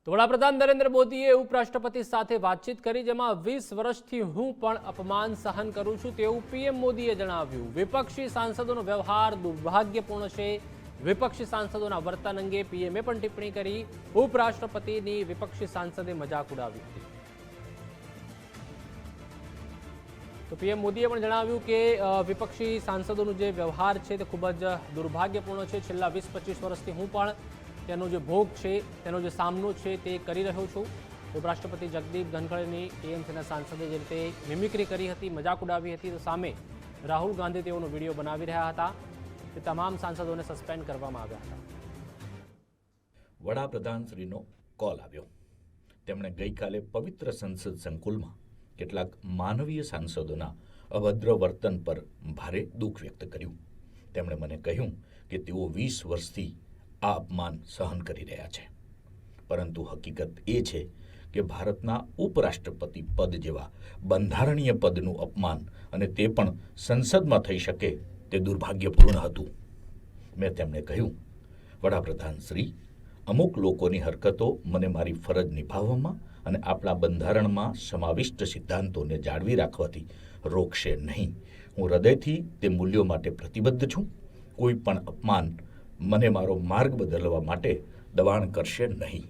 તો વડાપ્રધાન નરેન્દ્ર મોદીએ ઉપરાષ્ટ્રપતિ સાથે વાતચીત કરી, જેમાં 20 વર્ષથી હું પણ અપમાન સહન કરું છું તેવું પીએમ મોદીએ જણાવ્યું. વિપક્ષી સાંસદોનો વ્યવહાર દુર્ભાગ્યપૂર્ણ છે. વિપક્ષી સાંસદોના વર્તન અંગે પીએમએ પણ ટિપ્પણી કરી. ઉપરાષ્ટ્રપતિની વિપક્ષી સાંસદે મજાક ઉડાવી હતી. તો પીએમ મોદીએ પણ જણાવ્યું કે વિપક્ષી સાંસદોનો જે વ્યવહાર છે તે ખૂબ જ દુર્ભાગ્યપૂર્ણ છે. છેલ્લા 20-25 વર્ષથી હું પણ તેનો જે ભોગ છે, તેનો જે સામનો છે તે કરી રહ્યો છું. ઉપરાષ્ટ્રપતિ જગદીપ ધનખડની ટીએમસીના સાંસદે જે રીતે મિમિક્રી કરી હતી, મજાક ઉડાવી હતી, તો સામે રાહુલ ગાંધી તેઓનો વિડીયો બનાવી રહ્યા હતા. તે તમામ સાંસદોને સસ્પેન્ડ કરવામાં આવ્યા હતા. વડાપ્રધાનશ્રીનો કોલ આવ્યો. તેમણે ગઈકાલે પવિત્ર સંસદ સંકુલમાં કેટલાક માનવીય સાંસદોના અભદ્ર વર્તન પર ભારે દુઃખ વ્યક્ત કર્યું. તેમણે મને કહ્યું કે તેઓ 20 વર્ષથી આ અપમાન સહન કરી રહ્યા છે, પરંતુ હકીકત એ છે કે ભારતના ઉપરાષ્ટ્રપતિ પદ જેવા બંધારણીય પદનું અપમાન, અને તે પણ સંસદમાં થઈ શકે તે દુર્ભાગ્યપૂર્ણ હતું. મેં તેમને કહ્યું, વડાપ્રધાન શ્રી, અમુક લોકોની હરકતો મને મારી ફરજ નિભાવવામાં અને આપણા બંધારણમાં સમાવિષ્ટ સિદ્ધાંતોને જાળવી રાખવાથી રોકશે નહીં. હું હૃદયથી તે મૂલ્યો માટે પ્રતિબદ્ધ છું. કોઈ પણ અપમાન મને મારો માર્ગ બદલવા માટે દબાણ કરશે નહીં.